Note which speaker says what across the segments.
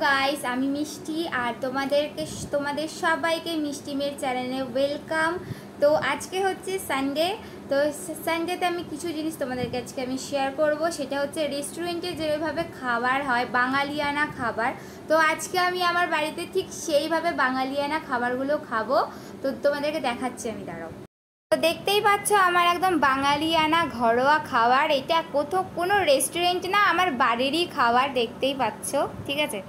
Speaker 1: Guys, আমি মিষ্টি আর তোমাদের সবাইকে মিষ্টি মেয়ের চ্যানেলে ওয়েলকাম। তো আজকে হচ্ছে সানডে। তো সানডেতে আমি কিছু জিনিস তোমাদেরকে আজকে আমি শেয়ার করব। সেটা হচ্ছে রেস্টুরেন্টে যেভাবে খাবার হয়, বাঙালিয়ানা খাবার। তো আজকে আমি আমার বাড়িতে ঠিক সেইভাবে বাঙালিয়ানা খাবারগুলো খাবো। তো তোমাদেরকে দেখাচ্ছি, আমি দাঁড়াও। তো দেখতেই পাচ্ছ আমার একদম বাঙালিয়ানা ঘরোয়া খাবার। এটা কোনো রেস্টুরেন্ট না, আমার বাড়িরই খাবার। দেখতেই পাচ্ছ, ঠিক আছে?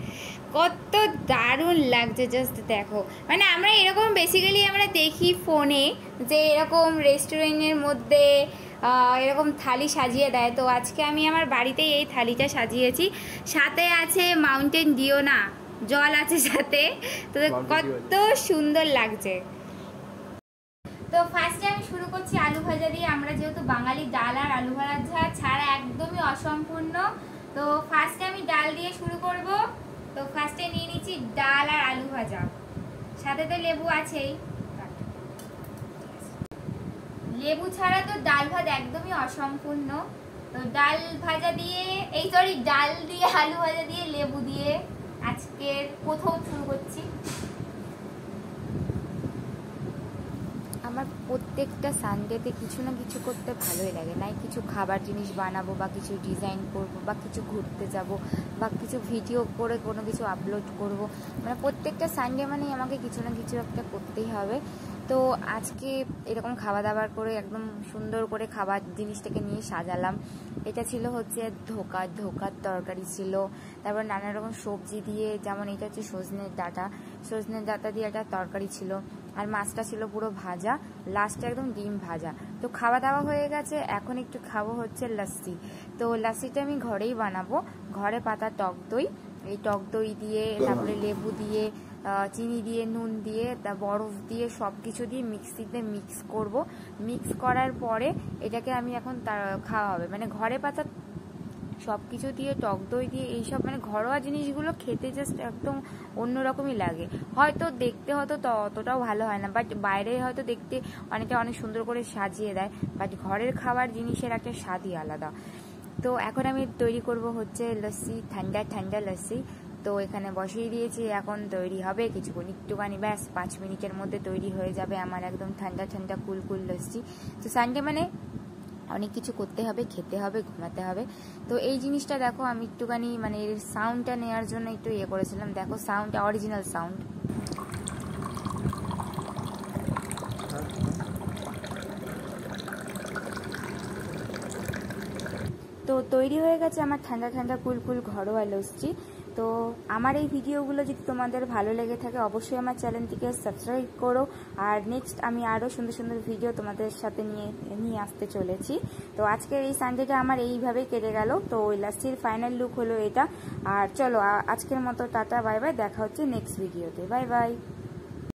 Speaker 1: কত দারুণ লাগছে, জাস্ট দেখো। মানে আমরা এরকম বেসিক্যালি আমরা দেখি ফোনে যে এরকম রেস্টুরেন্টের মধ্যে এরকম থালি সাজিয়ে দেয়। তো আজকে আমি আমার বাড়িতেই এই থালিটা সাজিয়েছি। সাথে আছে মাউন্টেন ডিউ, না জল আছে সাথে। তো কত সুন্দর লাগছে। তো ফার্স্টে আমি শুরু করছি আলু ভাজা দিয়ে। আমরা যেহেতু বাঙালি, ডাল আর আলু ভাজা ছাড়া একদমই অসম্পূর্ণ। তো ফার্স্টে আমি ডাল দিয়ে শুরু করব। তো ফার্স্টে নিয়ে নিচ্ছি ডাল আর আলু ভাজা, সাথে তো লেবু আছেই। লেবু ছাড়া তো ডাল ভাত একদমই অসম্পূর্ণ। তো ডাল ভাজা দিয়ে ডাল দিয়ে আলু ভাজা দিয়ে লেবু দিয়ে আজকের প্রথম শুরু করছি। আমার প্রত্যেকটা সানডেতে কিছু না কিছু করতে ভালোই লাগে। নাই কিছু খাবার জিনিস বানাবো, বা কিছু ডিজাইন করব, বা কিছু ঘুরতে যাব, বা কিছু ভিডিও করে কোনো কিছু আপলোড করব। মানে প্রত্যেকটা সানডে মানেই আমাকে কিছু না কিছু একটা করতেই হবে। তো আজকে এরকম খাওয়া দাওয়ার করে একদম সুন্দর করে খাবার জিনিসটাকে নিয়ে সাজালাম। এটা ছিল হচ্ছে ধোকার তরকারি ছিল। তারপর নানা রকম সবজি দিয়ে, যেমন এটা হচ্ছে সজনের ডাঁটা দিয়ে একটা তরকারি ছিল। আর মাছটা ছিল পুরো ভাজা, লাস্টে একদম ডিম ভাজা। তো খাওয়া দাওয়া হয়ে গেছে, এখন একটু খাবো হচ্ছে লস্যি। তো লস্যিটা আমি ঘরেই বানাবো। ঘরে পাতা টক দই, এই টক দই দিয়ে, তারপরে লেবু দিয়ে, চিনি দিয়ে, নুন দিয়ে, বরফ দিয়ে, সব কিছু দিয়ে মিক্সিতে মিক্স করব। মিক্স করার পরে এটাকে আমি এখন খাওয়া হবে। মানে ঘরে পাতা সব কিছু দিয়ে, টক দই দিয়ে, এইসব মানে ঘরোয়া জিনিসগুলো খেতে জাস্ট একদম অন্যরকমই লাগে। হয়তো দেখতে হয়তো অতটাও ভালো হয় না, বাট বাইরে হয়তো দেখতে অনেক সুন্দর করে সাজিয়ে দেয়, বাট ঘরের খাবার জিনিসের একটা স্বাদই আলাদা। তো এখন আমি তৈরি করব হচ্ছে লস্যি, ঠান্ডা লস্যি। তো এখানে বসিয়ে দিয়েছি, এখন তৈরি হবে কিছুক্ষণ, একটুখানি ব্যাস 5 মিনিটের মধ্যে তৈরি হয়ে যাবে আমার একদম ঠান্ডা কুল লস্যি। তো সানডে মানে অনেক কিছু করতে হবে, খেতে হবে, ঘুমাতে হবে। তো এই জিনিসটা দেখো, আমি একটুখানি মানে এর সাউন্ডটা নেওয়ার জন্য একটু করেছিলাম। দেখো সাউন্ডটা অরিজিনাল সাউন্ড। তো তৈরি হয়ে গেছে আমার ঠান্ডা কুল ঘরোয়া লস্যি। তো আমার এই ভিডিওগুলো যদি তোমাদের ভালো লেগে থাকে, অবশ্যই আমার চ্যানেলটিকে সাবস্ক্রাইব করো। আর নেক্সট আমি আরও সুন্দর ভিডিও তোমাদের সাথে নিয়ে আসতে চলেছি। তো আজকের এই সানডেটা আমার এইভাবেই কেটে গেল। তো ওই লস্যির ফাইনাল লুক হলো এটা। আর চলো আজকের মতো টাটা, বাই বাই। দেখা হচ্ছে নেক্সট ভিডিওতে। Bye bye.